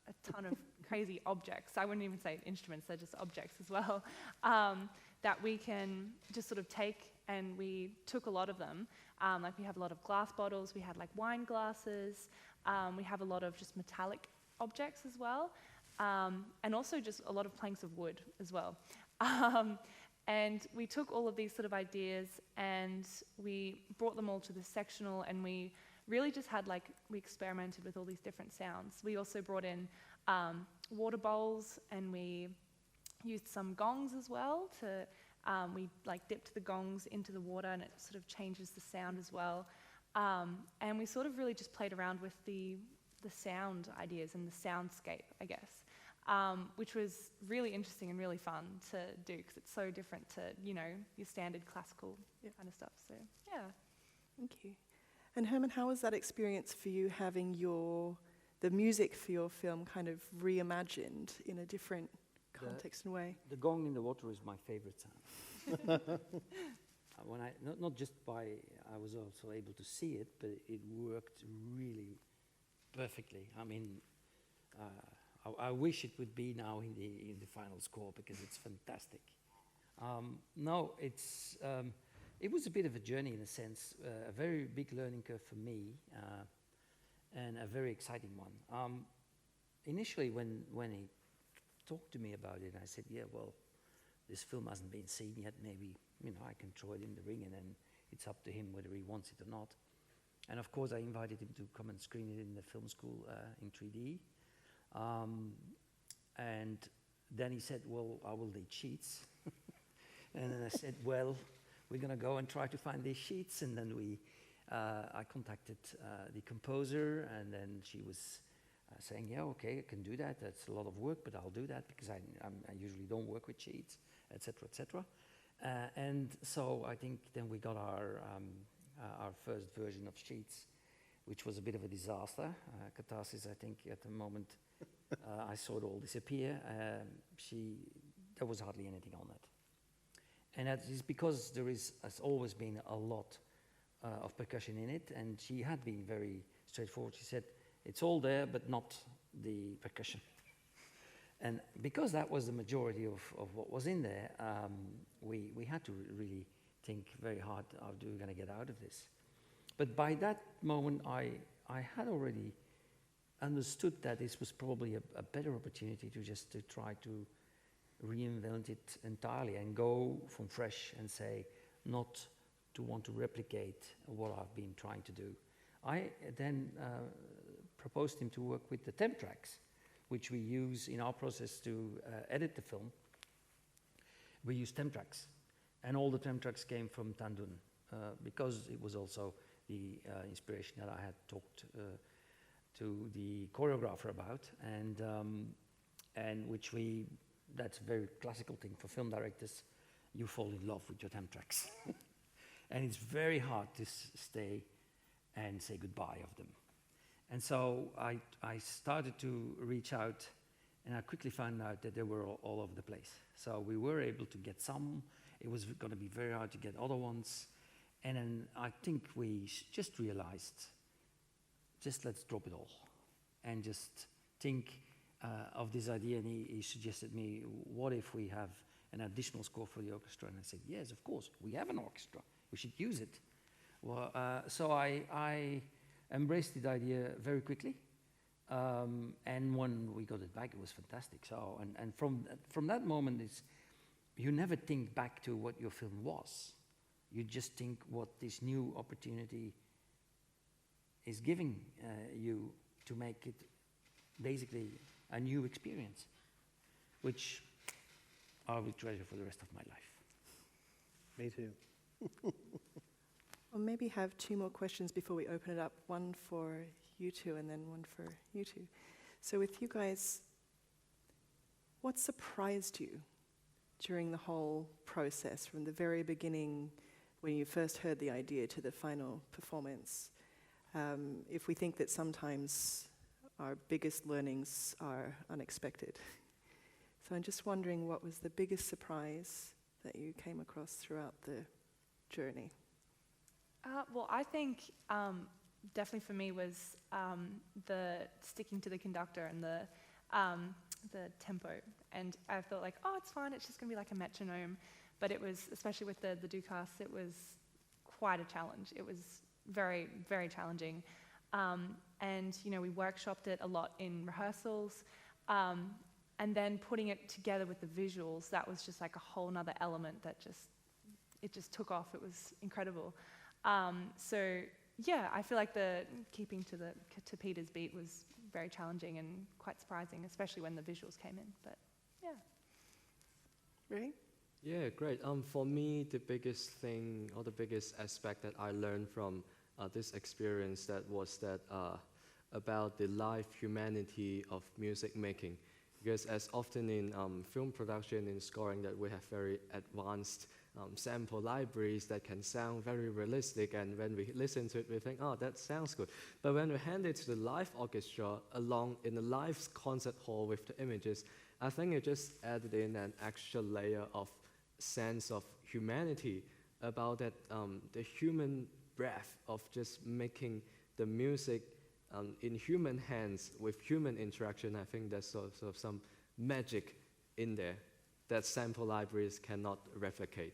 a ton of crazy objects. I wouldn't even say instruments, they're just objects as well, that we can just sort of take, and we took a lot of them. Like we have a lot of glass bottles, we had like wine glasses, we have a lot of just metallic objects as well, and also just a lot of planks of wood as well. And we took all of these sort of ideas and we brought them all to the sectional, and we really just had like, we experimented with all these different sounds. We also brought in water bowls, and we used some gongs as well to, we like dipped the gongs into the water, and it sort of changes the sound as well. And we sort of really just played around with the sound ideas and the soundscape, I guess, which was really interesting and really fun to do, because it's so different to, you know, your standard classical kind of stuff. So, yeah. Thank you. And Herman, how was that experience for you, having the music for your film kind of reimagined in a different context and way? The gong in the water is my favorite sound. When not just I was also able to see it, but it worked really perfectly. I mean, I wish it would be now in the final score, because it's fantastic. It was a bit of a journey in a sense, a very big learning curve for me, and a very exciting one. Initially, when he talked to me about it, I said, yeah, well, this film hasn't been seen yet. Maybe, you know, I can throw it in the ring, and then it's up to him whether he wants it or not. And of course, I invited him to come and screen it in the film school in 3D. And then he said, well, I will need sheets. And then I said, well, we're going to go and try to find these sheets. And then I contacted the composer, and then she was saying, yeah, okay, I can do that. That's a lot of work, but I'll do that because I usually don't work with sheets, etc., etc. And so I think then we got our first version of sheets, which was a bit of a disaster. Catharsis, I think, at the moment, I saw it all disappear. There was hardly anything on it. And that is because has always been a lot of percussion in it, and she had been very straightforward. She said, it's all there, but not the percussion. And because that was the majority of what was in there, we had to really think very hard, how do we going to get out of this? But by that moment, I had already understood that this was probably a better opportunity to try to reinvent it entirely and go from fresh and say, not to want to replicate what I've been trying to do. I then proposed him to work with the Temp Tracks, which we use in our process to edit the film. We use Temp Tracks, and all the Temp Tracks came from Tandun, because it was also the inspiration that I had talked to the choreographer about, and which that's a very classical thing for film directors. You fall in love with your Temp Tracks. And it's very hard to stay and say goodbye of them. And so I started to reach out, and I quickly found out that they were all over the place. So we were able to get some. It was going to be very hard to get other ones. And then I think we just realized, just let's drop it all and just think of this idea. And he suggested me, what if we have an additional score for the orchestra? And I said, yes, of course, we have an orchestra. We should use it. Well, so I embraced the idea very quickly. And when we got it back, it was fantastic. So, and from that moment, you never think back to what your film was. You just think what this new opportunity is giving you to make it basically a new experience, which I will treasure for the rest of my life. Me too. We'll maybe have two more questions before we open it up, one for you two and then one for you two. So with you guys, what surprised you during the whole process, from the very beginning when you first heard the idea to the final performance? If we think that sometimes our biggest learnings are unexpected. So I'm just wondering, what was the biggest surprise that you came across throughout the journey? Well, I think definitely for me was the sticking to the conductor and the tempo. And I felt like, oh, it's fine, it's just going to be like a metronome. But it was, especially with the Dukas, it was quite a challenge. It was very, very challenging. And, you know, we workshopped it a lot in rehearsals. And then putting it together with the visuals, that was just like a whole nother element that it just took off. It was incredible. So yeah, I feel like the keeping to Peter's beat was very challenging and quite surprising, especially when the visuals came in. But yeah. Ray? Yeah, great. For me, the biggest thing or the biggest aspect that I learned from this experience was about the live humanity of music making. Because as often in film production, in scoring, that we have very advanced sample libraries that can sound very realistic, and when we listen to it, we think, oh, that sounds good. But when we hand it to the live orchestra along in the live concert hall with the images, I think it just added in an extra layer of sense of humanity about that, the human breath of just making the music in human hands with human interaction. I think there's sort of some magic in there that sample libraries cannot replicate.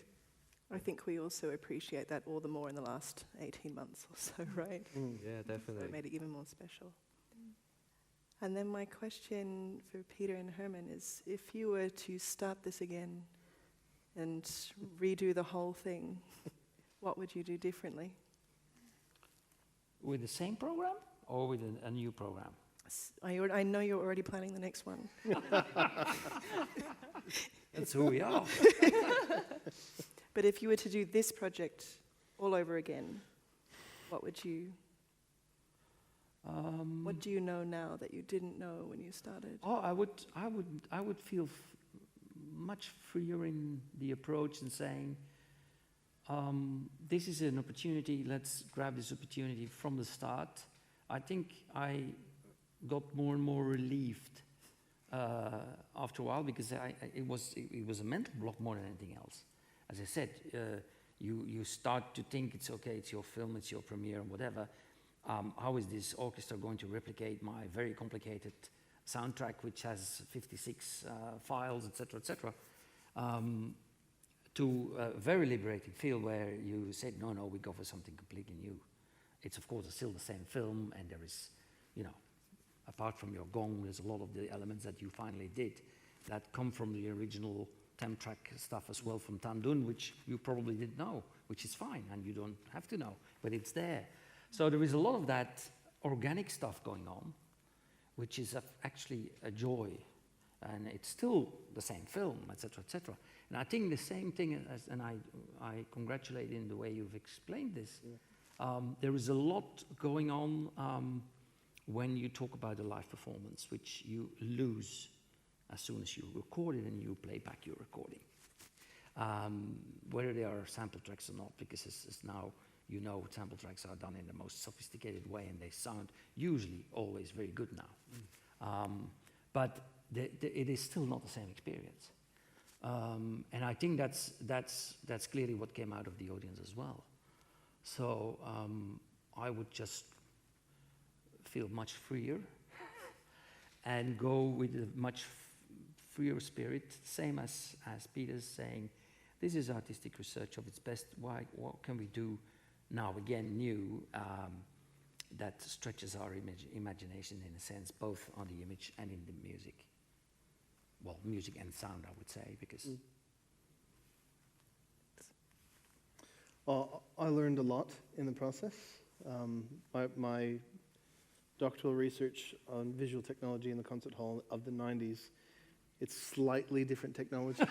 I think we also appreciate that all the more in the last 18 months or so, right? Yeah, definitely. So it made it even more special. And then my question for Peter and Herman is, if you were to start this again and redo the whole thing, what would you do differently? With the same program or with a new program? I know you're already planning the next one. That's who we are. But if you were to do this project all over again, what would you? What do you know now that you didn't know when you started? Oh, I would feel much freer in the approach and saying, this is an opportunity. Let's grab this opportunity from the start. I think I got more and more relieved after a while, because it was a mental block more than anything else. As I said, you start to think it's okay, it's your film, it's your premiere, and whatever. How is this orchestra going to replicate my very complicated soundtrack, which has 56 files, etc., etc., to a very liberating field where you said, no, we go for something completely new. It's, of course, still the same film, and there is, apart from your gong, there's a lot of the elements that you finally did that come from the original Temp Track stuff as well from Tan Dun, which you probably didn't know, which is fine, and you don't have to know, but it's there. So there is a lot of that organic stuff going on, which is actually a joy, and it's still the same film, etc., etc. And I think the same thing, and I congratulate in the way you've explained this. Yeah. There is a lot going on when you talk about a live performance, which you lose as soon as you record it and you play back your recording. Whether they are sample tracks or not, because it's now, sample tracks are done in the most sophisticated way, and they sound usually always very good now. But it is still not the same experience. And I think that's clearly what came out of the audience as well. So I would just feel much freer and go with a much freer spirit, same as Peter's saying, this is artistic research of its best. What can we do now, again, new, that stretches our imagination in a sense, both on the image and in the music. Well, music and sound, I would say, because... Well, I learned a lot in the process. My doctoral research on visual technology in the concert hall of the 90s, it's slightly different technology.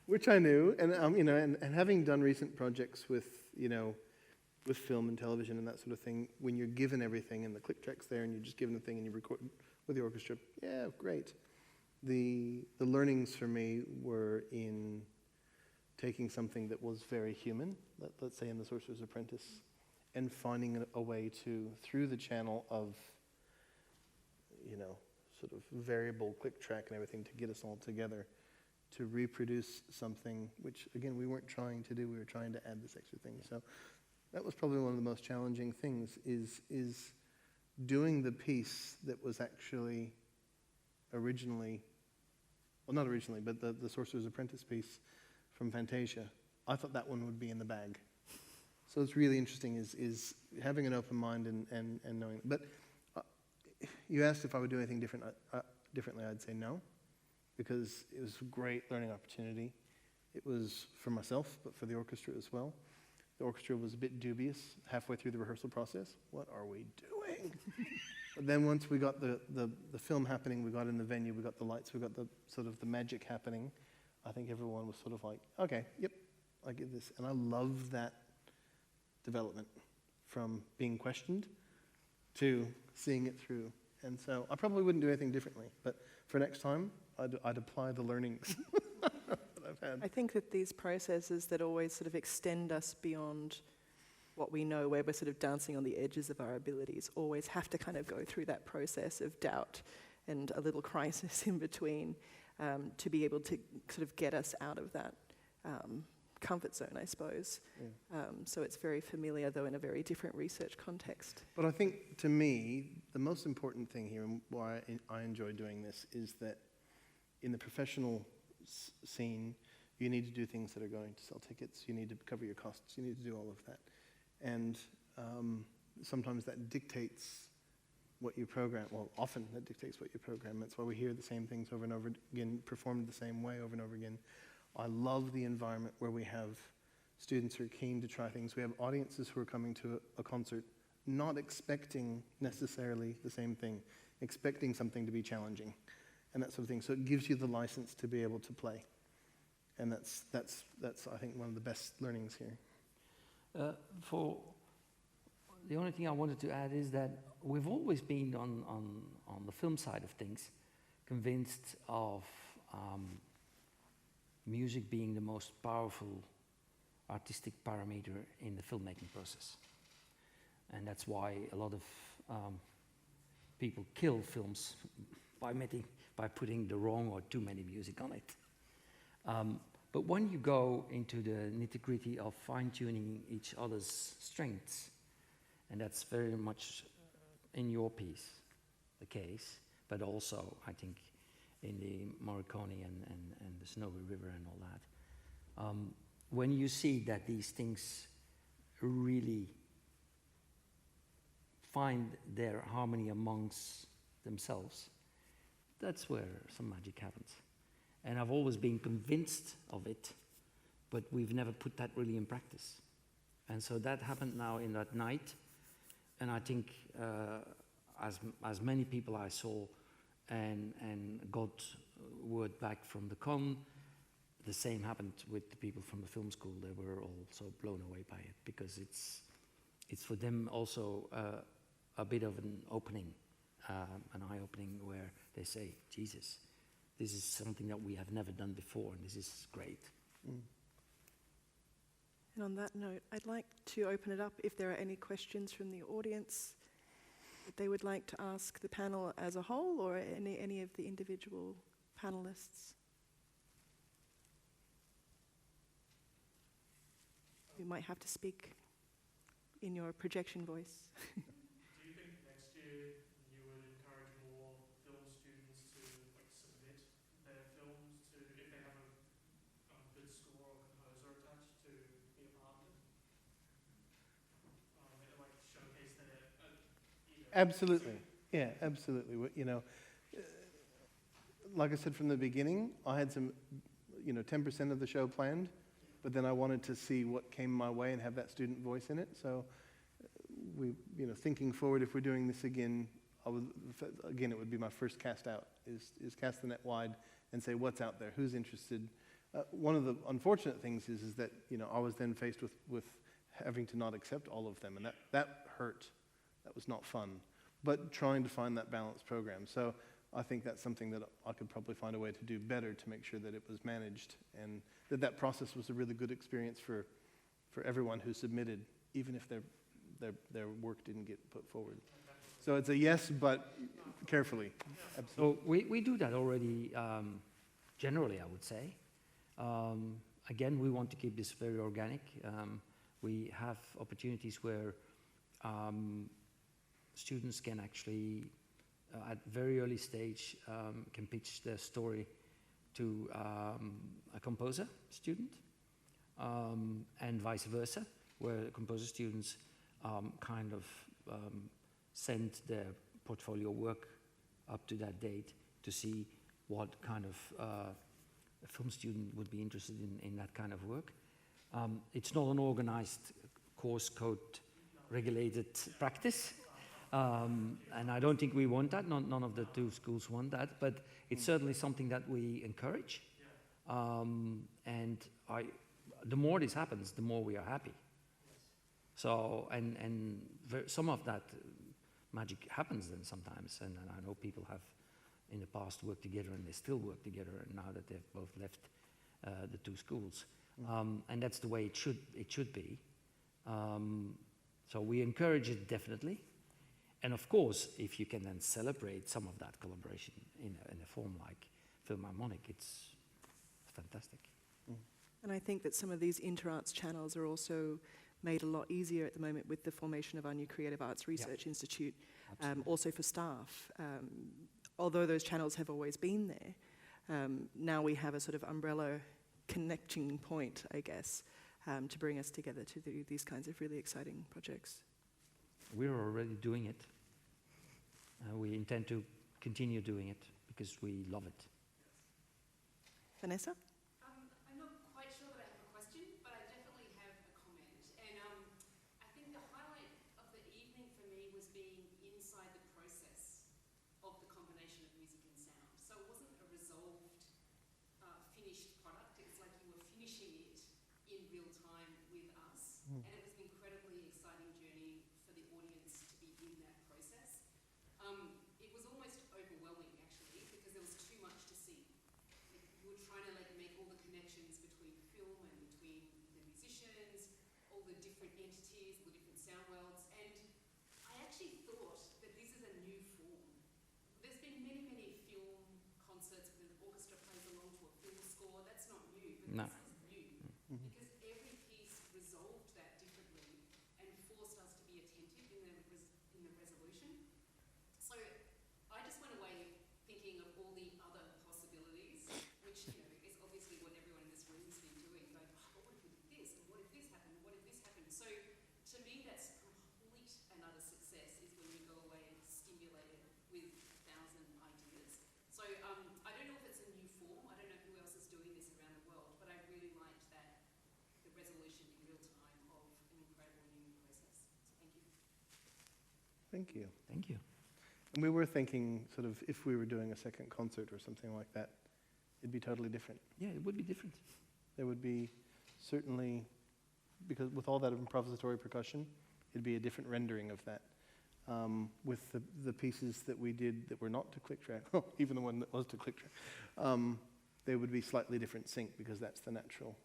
Which I knew, and and having done recent projects with with film and television and that sort of thing, when you're given everything and the click track's there and you're just given the thing and you record with the orchestra, yeah, great. The learnings for me were in taking something that was very human, let's say in The Sorcerer's Apprentice, and finding a way to, through the channel of sort of variable click track and everything, to get us all together, to reproduce something which, again, we weren't trying to do, we were trying to add this extra thing. So that was probably one of the most challenging things, is doing the piece that was actually originally, well, not originally, but the Sorcerer's Apprentice piece from Fantasia. I thought that one would be in the bag. So it's really interesting is having an open mind and knowing. But you asked if I would do anything differently. I'd say no, because it was a great learning opportunity. It was for myself, but for the orchestra as well. The orchestra was a bit dubious halfway through the rehearsal process. What are we doing? But then once we got the film happening, we got in the venue, we got the lights, we got the sort of the magic happening, I think everyone was sort of like, okay, yep, I get this. And I love that development from being questioned to seeing it through. And so I probably wouldn't do anything differently, but for next time, I'd apply the learnings that I've had. I think that these processes that always sort of extend us beyond what we know, where we're sort of dancing on the edges of our abilities, always have to kind of go through that process of doubt and a little crisis in between, to be able to sort of get us out of that comfort zone, I suppose. Yeah. So it's very familiar, though in a very different research context. But I think, to me, the most important thing here, and why I enjoy doing this, is that in the professional scene, you need to do things that are going to sell tickets, you need to cover your costs, you need to do all of that. And sometimes that dictates what you program. Well, often that dictates what you program. That's why we hear the same things over and over again, performed the same way over and over again. I love the environment where we have students who are keen to try things. We have audiences who are coming to a concert not expecting necessarily the same thing, expecting something to be challenging, and that sort of thing. So it gives you the license to be able to play, and that's I think one of the best learnings here. For the only thing I wanted to add is that we've always been on the film side of things, convinced of music being the most powerful artistic parameter in the filmmaking process. And that's why a lot of people kill films by putting the wrong or too many music on it. But when you go into the nitty-gritty of fine-tuning each other's strengths, and that's very much in your piece the case, but also I think in the Morricone and the Snowy River and all that, when you see that these things really find their harmony amongst themselves, that's where some magic happens. And I've always been convinced of it, but we've never put that really in practice. And so that happened now in that night, and I think as many people I saw and got word back from the con, the same happened with the people from the film school. They were also blown away by it, because it's for them also a bit of an opening, an eye-opening, where they say, Jesus, this is something that we have never done before, and this is great. Mm. And on that note, I'd like to open it up if there are any questions from the audience that they would like to ask the panel as a whole, or any of the individual panelists. You might have to speak in your projection voice. Do you think next year you would encourage more film students to submit their films to, if they have a good score or composer attached, to be a part of it? Like showcase their Absolutely. Yeah, absolutely. Like I said from the beginning, I had some, 10% of the show planned, but then I wanted to see what came my way and have that student voice in it. So thinking forward, if we're doing this again, it would be my first cast out, is cast the net wide and say, what's out there? Who's interested? One of the unfortunate things is that, I was then faced with having to not accept all of them, and that hurt. That was not fun, but trying to find that balanced program. So I think that's something that I could probably find a way to do better to make sure that it was managed, and that process was a really good experience for everyone who submitted, even if their work didn't get put forward. So it's a yes, but carefully. Absolutely. So we do that already, generally, I would say. Again, we want to keep this very organic. We have opportunities where students can actually, at very early stage, can pitch their story to a composer student, and vice versa, where composer students send their portfolio work up to that date to see what kind of a film student would be interested in that kind of work. It's not an organized course code regulated practice. And I don't think we want that. None of the two schools want that, but it's certainly something that we encourage. And the more this happens, the more we are happy. So, and some of that magic happens then sometimes. And I know people have in the past worked together, and they still work together, and now that they've both left the two schools. And that's the way it should be. So we encourage it definitely. And of course, if you can then celebrate some of that collaboration in a form like Filmharmonic, it's fantastic. And I think that some of these inter-arts channels are also made a lot easier at the moment with the formation of our new Creative Arts Research Institute, also for staff. Although those channels have always been there, now we have a sort of umbrella connecting point, I guess, to bring us together to do these kinds of really exciting projects. We're already doing it. We intend to continue doing it because we love it. Vanessa? I'm not quite sure that I have a question, but I definitely have a comment. And I think the highlight of the evening inside the process of the combination of music and sound. So it wasn't a resolved, finished product. It was like you were finishing it in real time with us. And it was an incredibly exciting journey for the audience to be in that process. It was almost overwhelming, actually, because there was too much to see. Like, you were trying to make all the connections between film and between the musicians, all the different entities, all the different sound worlds. And I actually thought that this is a new form. There's been many, many film concerts where the orchestra plays along to a film score. That's not new, but No. this is new. Because every piece resolved that differently and forced us to be attentive in the resolution. So I just went away thinking of all the other possibilities, which is obviously what everyone in this room has been doing, going, oh, but what if we did this, and what if this happened, and what if this happened? So to me, that's complete and utter success is when you go away stimulated with 1,000 ideas. So I don't know if it's a new form, I don't know who else is doing this around the world, but I really liked that, the resolution in real time of an incredible new process. So thank you. Thank you. Thank you. And we were thinking sort of if we were doing a second concert or something like that, it'd be totally different. Yeah, it would be different. There would be certainly, because with all that improvisatory percussion, it'd be a different rendering of that. With the pieces that we did that were not to click track, even the one that was to click track, they would be slightly different sync because that's the natural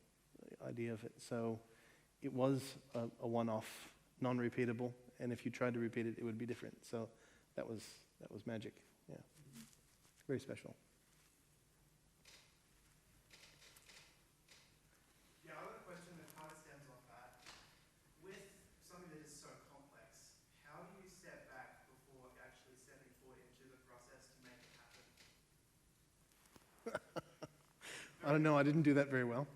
idea of it. So it was a one-off, non-repeatable, and if you tried to repeat it, it would be different. So that was magic. Yeah, very special. Yeah, I have a question that kind of stems off that. With something that is so complex, how do you step back before actually stepping forward into the process to make it happen? I don't know, I didn't do that very well.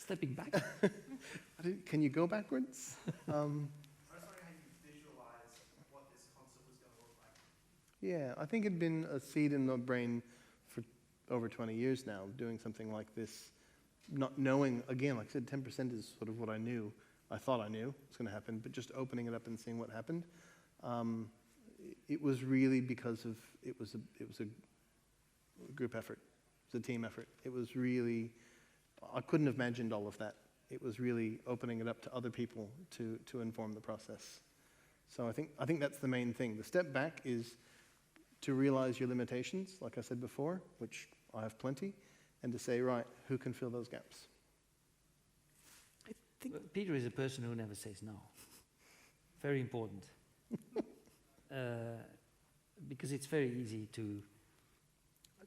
Stepping back. Can you go backwards? I was wondering how you visualize what this concert was going to look like. Yeah, I think it'd been a seed in the brain for over 20 years now, doing something like this, not knowing, again, like I said, 10% is sort of what I knew. I thought I knew was going to happen, but just opening it up and seeing what happened. It was really because of, it was a group effort. It was a team effort. It was really, I couldn't have imagined all of that. It was really opening it up to other people to inform the process. So I think that's the main thing. The step back is to realize your limitations, like I said before, which I have plenty, and to say, right, who can fill those gaps? I think Peter is a person who never says no. Very important. Because it's very easy to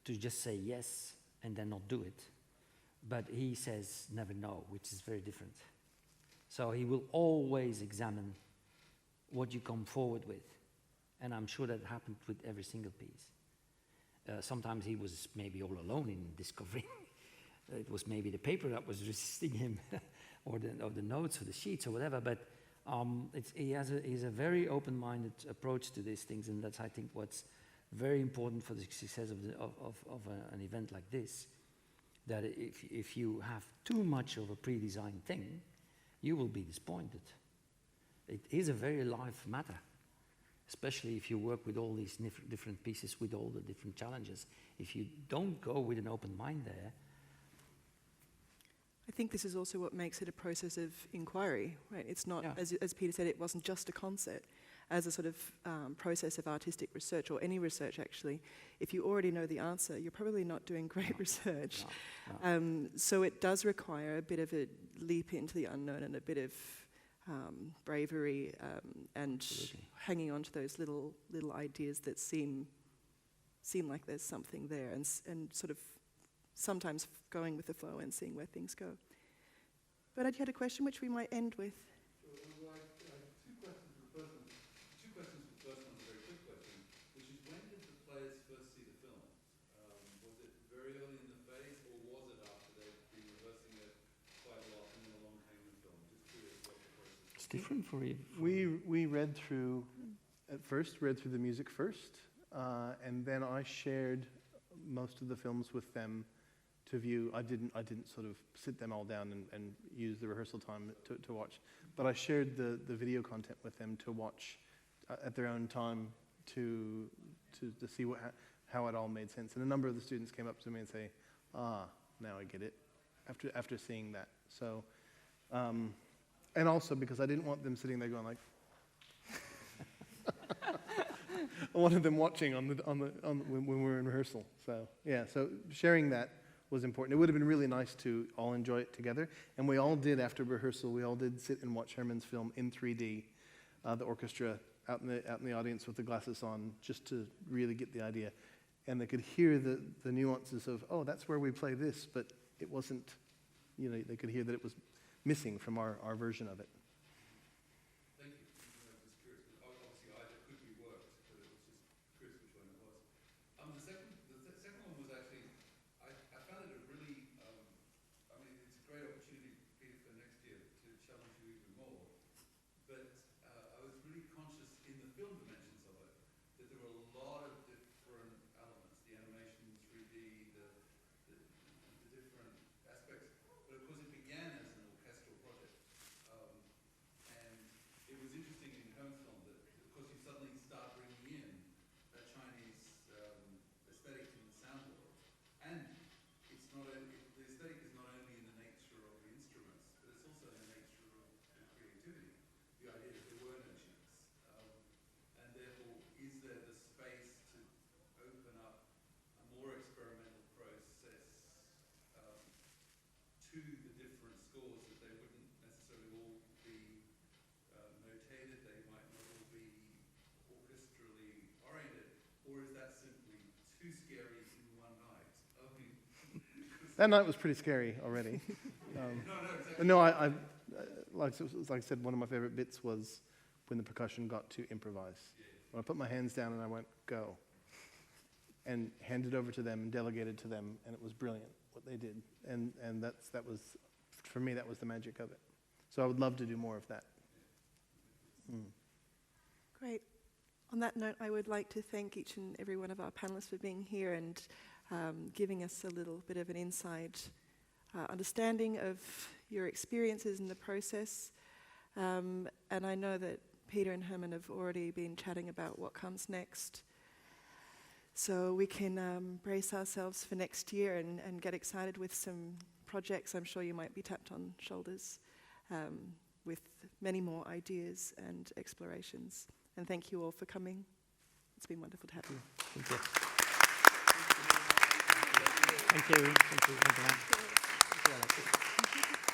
just say yes and then not do it. But he says never no, which is very different. So he will always examine what you come forward with. And I'm sure that happened with every single piece. Sometimes he was maybe all alone in discovering. It was maybe the paper that was resisting him, or the notes or the sheets or whatever. But he has a very open-minded approach to these things, and that's, I think, what's very important for the success of an event like this. That if you have too much of a pre-designed thing, you will be disappointed. It is a very live matter, especially if you work with all these different pieces, with all the different challenges. If you don't go with an open mind there. I think this is also what makes it a process of inquiry, right? It's not, Yeah. as Peter said, it wasn't just a concert. As a sort of process of artistic research, or any research actually, if you already know the answer, you're probably not doing great research. No. So it does require a bit of a leap into the unknown and a bit of bravery and Absolutely. hanging on to those little ideas that seem like there's something there, and sort of sometimes going with the flow and seeing where things go. But I had a question which we might end with. Different for you. We read through the music first, and then I shared most of the films with them to view. I didn't sort of sit them all down and use the rehearsal time to watch, but I shared the video content with them to watch at their own time to see how it all made sense. And a number of the students came up to me and say, now I get it, after seeing that. So, and also because I didn't want them sitting there going like, I wanted them watching when we were in rehearsal. So yeah, so sharing that was important. It would have been really nice to all enjoy it together, and we all did after rehearsal. We all did sit and watch Herman's film in 3D, the orchestra out in the audience with the glasses on, just to really get the idea. And they could hear the nuances of, oh, that's where we play this, but it wasn't, you know, they could hear that it was missing from our version of it. Thank you. I was just curious. Obviously, either could be worked, but it was just curious which one it was. The second one was actually, I found it a really, I mean, it's a great opportunity, Peter, for next year to challenge you even more. But I was really conscious in the film dimensions of it that there were a lot of different elements, the animation, 3D, the different aspects. But of course, it began as an orchestral project. And it was interesting in Herman's film that, of course, you suddenly start bringing in that Chinese aesthetic from the sound world. And it's not only, the aesthetic is not only in the nature of the instruments, but it's also in the nature of the creativity. The idea that there were no tunes. And therefore, is there the space to open up a more experimental process to the different scores, that they wouldn't necessarily all be notated, they might not all be orchestrally oriented, or is that simply too scary in one night? I mean, That night was pretty scary already. exactly. No, like I said, one of my favorite bits was when the percussion got to improvise. When I put my hands down and I went, go. And handed over to them and delegated to them, and it was brilliant what they did. And that was, for me, that was the magic of it. So I would love to do more of that. Great. On that note, I would like to thank each and every one of our panelists for being here and giving us a little bit of an inside understanding of your experiences in the process. And I know that Peter and Herman have already been chatting about what comes next. So we can brace ourselves for next year and get excited with some projects. I'm sure you might be tapped on shoulders with many more ideas and explorations. And thank you all for coming. It's been wonderful to have you. Thank you. Thank you. Thank you. Thank you. Thank you, Alexis.